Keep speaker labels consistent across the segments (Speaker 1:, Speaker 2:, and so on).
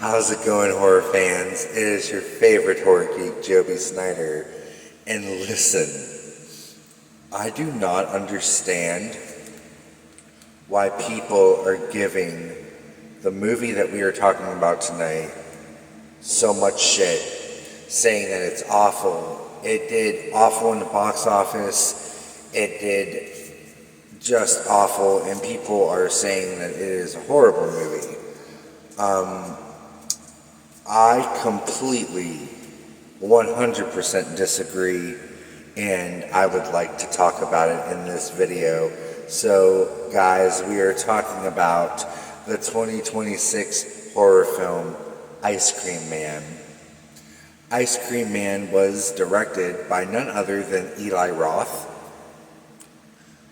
Speaker 1: How's it going, horror fans? It is your favorite horror geek, Joby Snyder. And listen, I do not understand why people are giving the movie that we are talking about tonight so much shit, saying that it's awful. It did awful in the box office. It did just awful, and people are saying that it is a horrible movie. I completely 100% disagree, and I would like to talk about it in this video. So guys, we are talking about the 2026 horror film Ice Cream Man. Ice Cream Man was directed by none other than Eli Roth.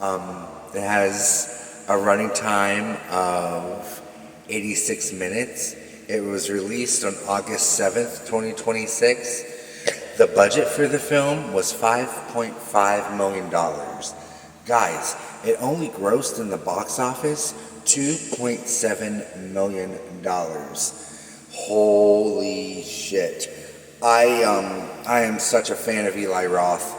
Speaker 1: It has a running time of 86 minutes. It was released on August 7th, 2026. The budget for the film was $5.5 million. Guys, it only grossed in the box office $2.7 million. Holy shit. I am such a fan of Eli Roth.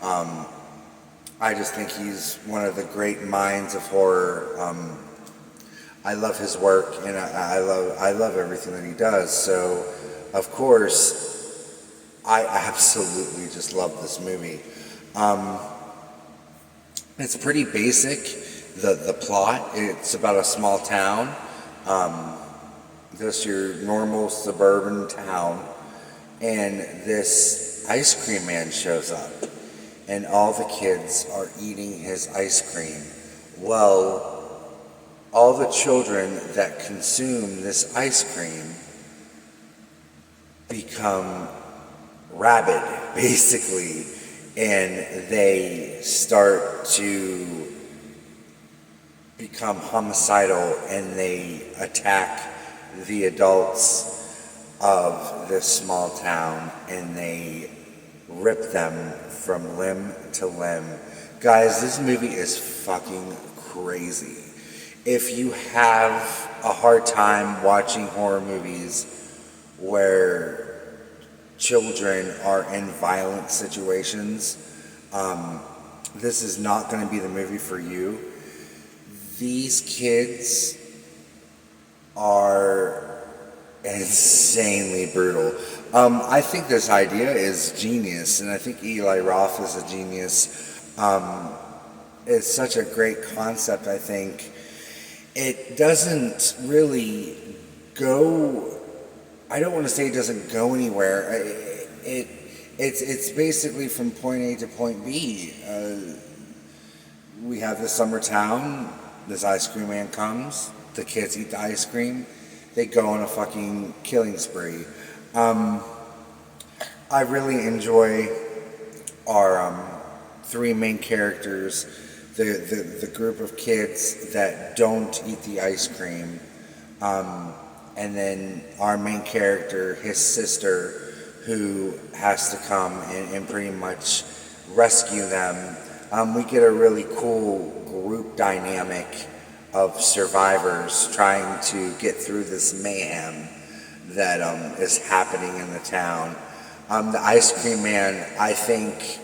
Speaker 1: I just think he's one of the great minds of horror. I love his work, and I love everything that he does. So, of course, I absolutely just love this movie. It's pretty basic. The plot. It's about a small town, just your normal suburban town, and this ice cream man shows up, and all the kids are eating his ice cream. Well, all the children that consume this ice cream become rabid, basically, and they start to become homicidal, and they attack the adults of this small town, and they rip them from limb to limb. Guys, this movie is fucking crazy. If you have a hard time watching horror movies where children are in violent situations, this is not going to be the movie for you. These kids are insanely brutal. I think this idea is genius, and I think Eli Roth is a genius. It's such a great concept, I think. It doesn't really go, I don't want to say it doesn't go anywhere. It's basically from point A to point B. We have this summer town, this ice cream man comes, the kids eat the ice cream, they go on a fucking killing spree. I really enjoy our three main characters. The group of kids that don't eat the ice cream, and then our main character, his sister, who has to come and pretty much rescue them. We get a really cool group dynamic of survivors trying to get through this mayhem that is happening in the town. The ice cream man, I think,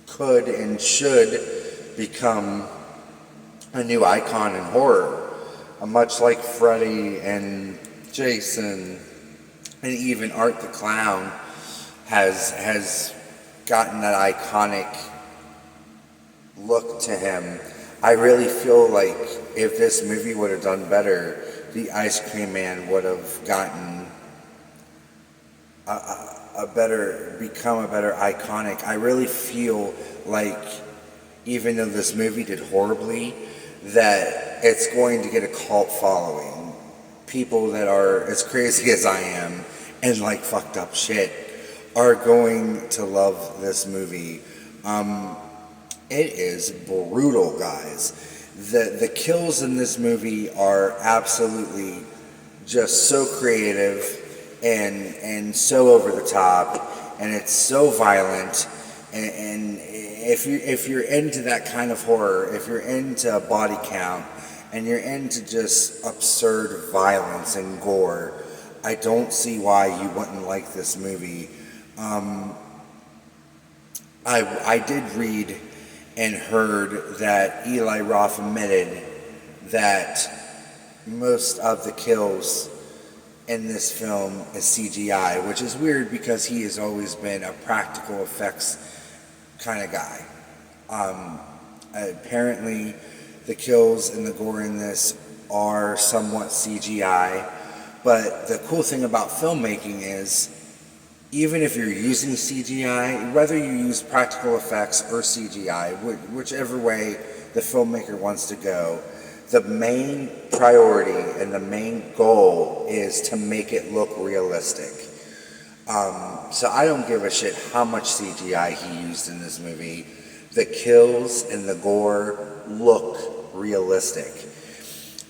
Speaker 1: could and should become a new icon in horror, much like Freddy and Jason and even Art the Clown has gotten that iconic look to him. I really feel like if this movie would have done better, the Ice Cream Man would have gotten become a better iconic. I really feel like even though this movie did horribly, that it's going to get a cult following. People that are as crazy as I am and like fucked up shit are going to love this movie. It is brutal, guys. The kills in this movie are absolutely just so creative and so over the top, and it's so violent, and if you're into that kind of horror, if you're into body count and you're into just absurd violence and gore, I don't see why you wouldn't like this movie. I did read and heard that Eli Roth admitted that most of the kills in this film is CGI, which is weird because he has always been a practical effects kind of guy. Apparently, the kills and the gore in this are somewhat CGI, but the cool thing about filmmaking is even if you're using CGI, whether you use practical effects or CGI, whichever way the filmmaker wants to go, the main priority and the main goal is to make it look realistic. So I don't give a shit how much CGI he used in this movie. The kills and the gore look realistic.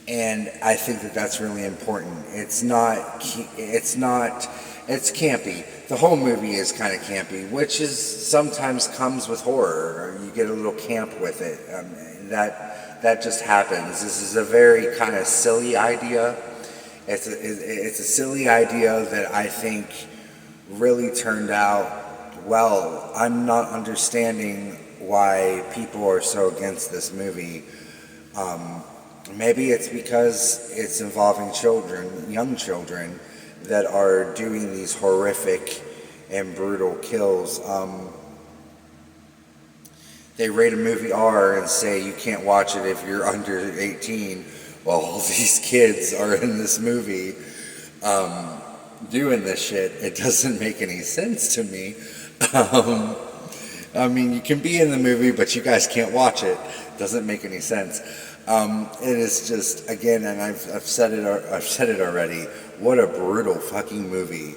Speaker 1: And I think that that's really important. It's campy. The whole movie is kind of campy, which is sometimes comes with horror. You get a little camp with it. That just happens. This is a very kind of silly idea. It's a silly idea that I think really turned out well. I'm not understanding why people are so against this movie. Maybe it's because it's involving children, young children, that are doing these horrific and brutal kills. They rate a movie R and say you can't watch it if you're under 18. Well, all these kids are in this movie doing this shit. It doesn't make any sense to me. I mean, you can be in the movie, but you guys can't watch it. Doesn't make any sense. It is just, again, and I've said it already. What a brutal fucking movie.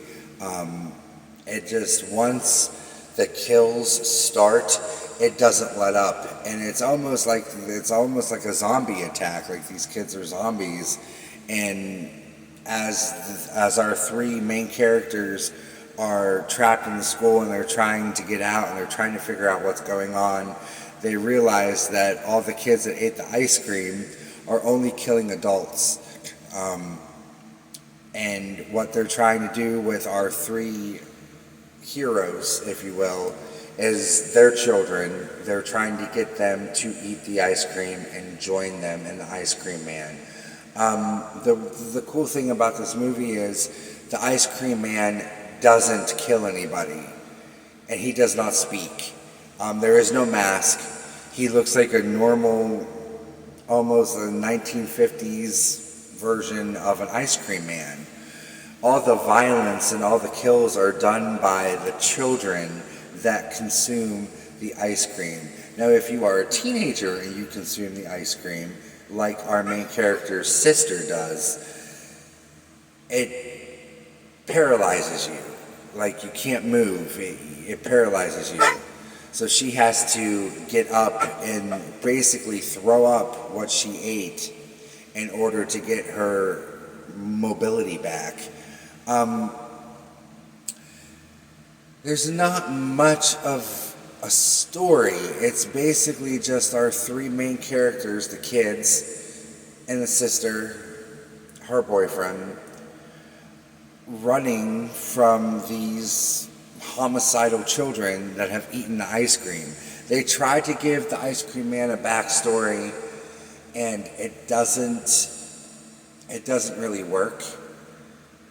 Speaker 1: It just, once the kills start, it doesn't let up, and it's almost like a zombie attack. Like these kids are zombies, and as our three main characters are trapped in the school and they're trying to get out and they're trying to figure out what's going on, they realize that all the kids that ate the ice cream are only killing adults. And what they're trying to do with our three heroes, if you will, is their children. They're trying to get them to eat the ice cream and join them in the Ice Cream Man. The cool thing about this movie is the Ice Cream Man doesn't kill anybody, and he does not speak. There is no mask. He looks like a normal, almost a 1950s version of an Ice Cream Man. All the violence and all the kills are done by the children that consume the ice cream. Now, if you are a teenager and you consume the ice cream, like our main character's sister does, it paralyzes you. Like, you can't move. It paralyzes you. So she has to get up and basically throw up what she ate in order to get her mobility back. There's not much of a story. It's basically just our three main characters, the kids and the sister, her boyfriend, running from these homicidal children that have eaten the ice cream. They try to give the Ice Cream Man a backstory, and it doesn't really work.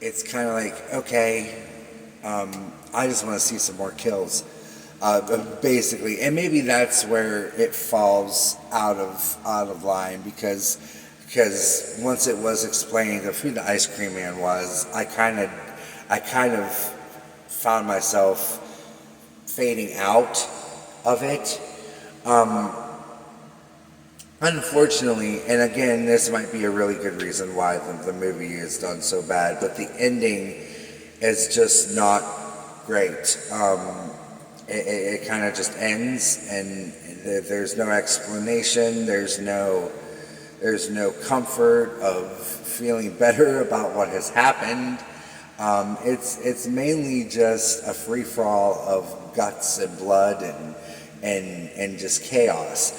Speaker 1: It's kind of like, okay, I just want to see some more kills, basically. And maybe that's where it falls out of line, because once it was explained of who the Ice Cream Man was, I kind of found myself fading out of it. Unfortunately, and again, this might be a really good reason why the movie is done so bad, but the ending is just not great. It kind of just ends, and there's no explanation. There's no comfort of feeling better about what has happened. It's mainly just a free-for-all of guts and blood and just chaos.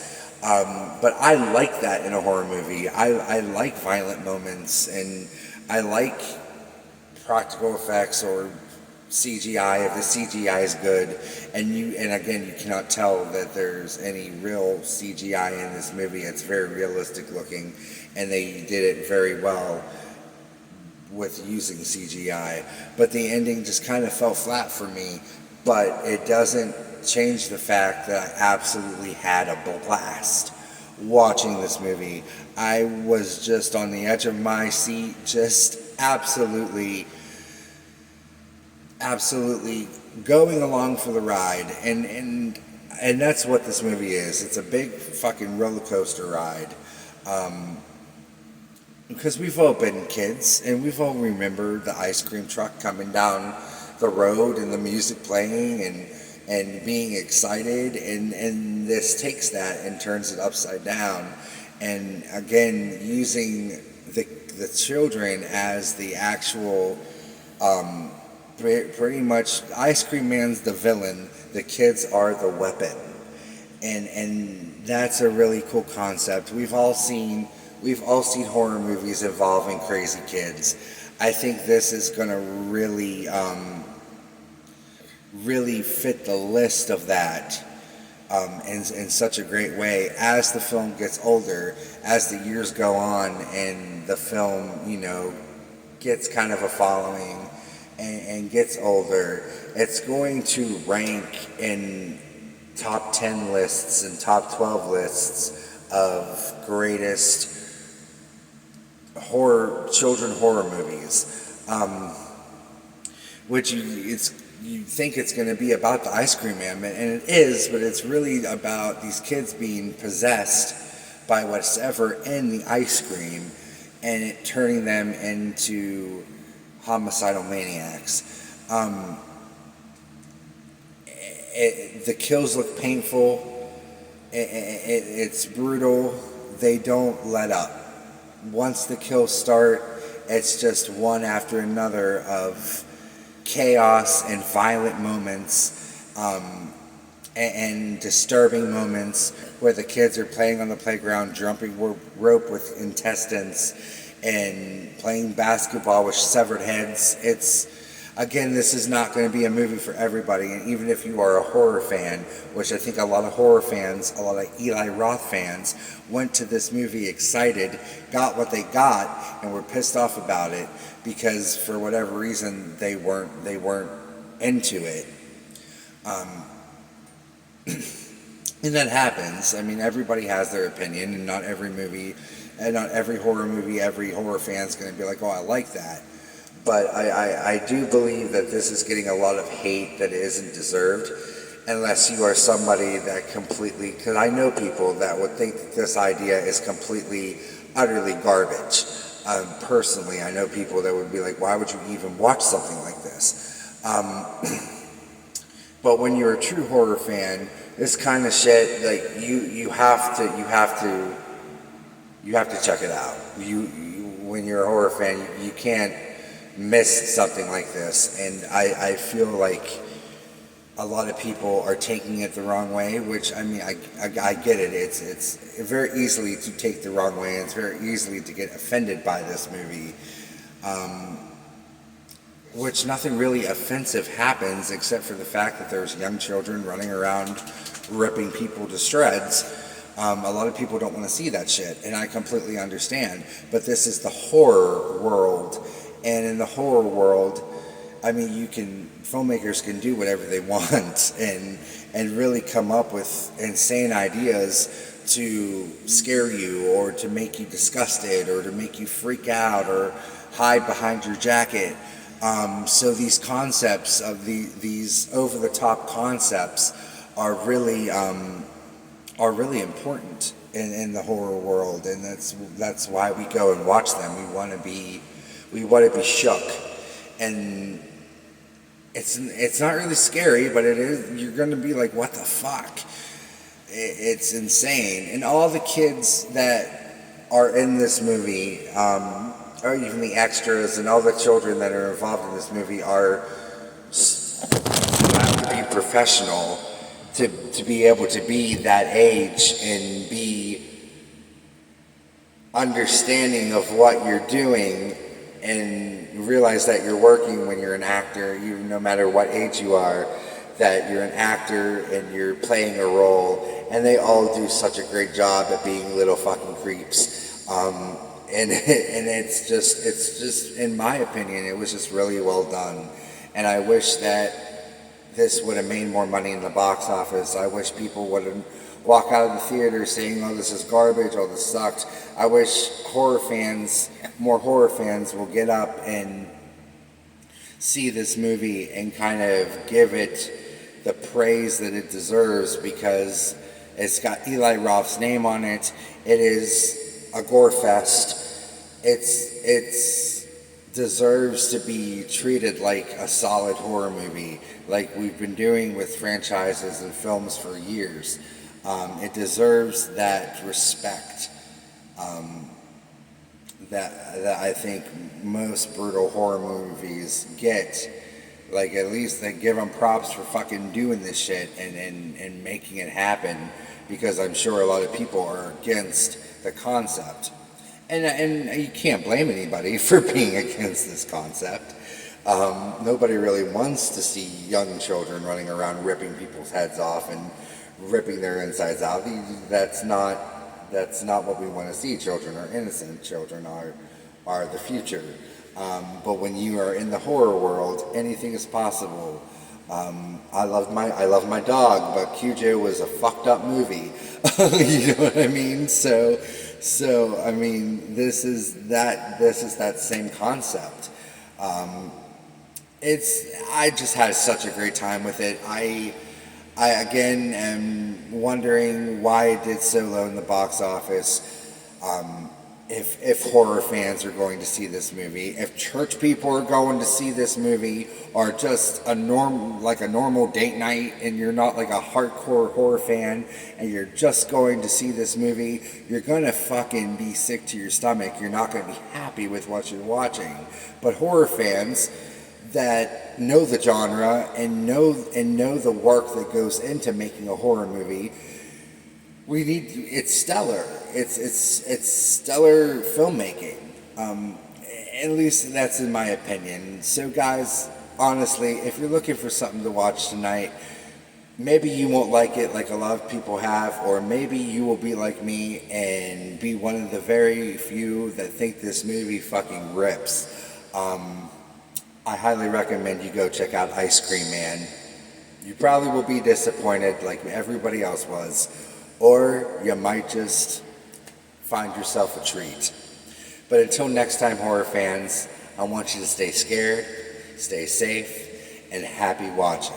Speaker 1: But I like that in a horror movie. I like violent moments, and I like practical effects or CGI if the CGI is good. And again, you cannot tell that there's any real CGI in this movie. It's very realistic looking, and they did it very well with using CGI. But the ending just kind of fell flat for me. But it doesn't change the fact that I absolutely had a blast watching this movie. I was just on the edge of my seat, just absolutely going along for the ride. And that's what this movie is. It's a big fucking roller coaster ride. Because we've all been kids, and we've all remembered the ice cream truck coming down the road and the music playing and being excited, and this takes that and turns it upside down. And again, using the children as the actual, pretty much, Ice Cream Man's the villain, the kids are the weapon. And that's a really cool concept. We've all seen horror movies involving crazy kids. I think this is going to really fit the list of that in such a great way. As the film gets older, as the years go on, and the film, gets kind of a following and gets older, it's going to rank in top 10 lists and top 12 lists of greatest children horror movies, which you think it's going to be about the Ice Cream Man, and it is, but it's really about these kids being possessed by whatever in the ice cream, and it turning them into homicidal maniacs. The kills look painful. It's brutal. They don't let up. Once the kills start, it's just one after another of chaos and violent moments, and disturbing moments where the kids are playing on the playground, jumping rope with intestines, and playing basketball with severed heads. Again, this is not going to be a movie for everybody, and even if you are a horror fan, which I think a lot of horror fans, a lot of Eli Roth fans, went to this movie excited, got what they got, and were pissed off about it because for whatever reason they weren't into it. And that happens. I mean, everybody has their opinion, and not every horror movie, every horror fan is going to be like, oh, I like that. But I do believe that this is getting a lot of hate that isn't deserved, unless you are somebody that completely, because I know people that would think that this idea is completely, utterly garbage. Personally, I know people that would be like, why would you even watch something like this? But when you're a true horror fan, this kind of shit, like, you have to check it out. When you're a horror fan, you can't miss something like this, and I feel like a lot of people are taking it the wrong way, which, I mean, I get it. It's very easily to take the wrong way, and it's very easily to get offended by this movie, which nothing really offensive happens except for the fact that there's young children running around ripping people to shreds. A lot of people don't want to see that shit, and I completely understand, but this is the horror world. And in the horror world, I mean, filmmakers can do whatever they want and really come up with insane ideas to scare you, or to make you disgusted, or to make you freak out, or hide behind your jacket. So these concepts of these over-the-top concepts are really important in the horror world, and that's why we go and watch them. We want to be shook, and it's not really scary, but it is. You're going to be like, what the fuck? It's insane. And all the kids that are in this movie, or even the extras, and all the children that are involved in this movie, have to be professional to be able to be that age and be understanding of what you're doing and realize that you're working when you're an actor, you no matter what age you are, that you're an actor and you're playing a role, and they all do such a great job at being little fucking creeps. And it's just in my opinion, it was just really well done, and I wish that this would have made more money in the box office. I wish people wouldn't walk out of the theater saying, "Oh, this is garbage. Oh, this sucked." I wish more horror fans will get up and see this movie and kind of give it the praise that it deserves, because it's got Eli Roth's name on it. It is a gore fest. It's deserves to be treated like a solid horror movie, like we've been doing with franchises and films for years. It deserves that respect that I think most brutal horror movies get. Like, at least they give them props for fucking doing this shit and making it happen, because I'm sure a lot of people are against the concept. And you can't blame anybody for being against this concept. Nobody really wants to see young children running around ripping people's heads off and ripping their insides out. That's not what we want to see. Children are innocent. Children are the future. But when you are in the horror world, anything is possible. I love my dog, but QJ was a fucked up movie. You know what I mean? So I mean, this is that same concept. I just had such a great time with it. I again am wondering why it did so low in the box office. If horror fans are going to see this movie, if church people are going to see this movie, or just a normal date night, and you're not like a hardcore horror fan, and you're just going to see this movie, you're gonna fucking be sick to your stomach. You're not gonna be happy with what you're watching. But horror fans that know the genre and know the work that goes into making a horror movie, it's stellar. It's stellar filmmaking. At least that's in my opinion. So guys, honestly, if you're looking for something to watch tonight, maybe you won't like it like a lot of people have, or maybe you will be like me and be one of the very few that think this movie fucking rips. I highly recommend you go check out Ice Cream Man. You probably will be disappointed like everybody else was, or you might just find yourself a treat. But until next time, horror fans, I want you to stay scared, stay safe, and happy watching.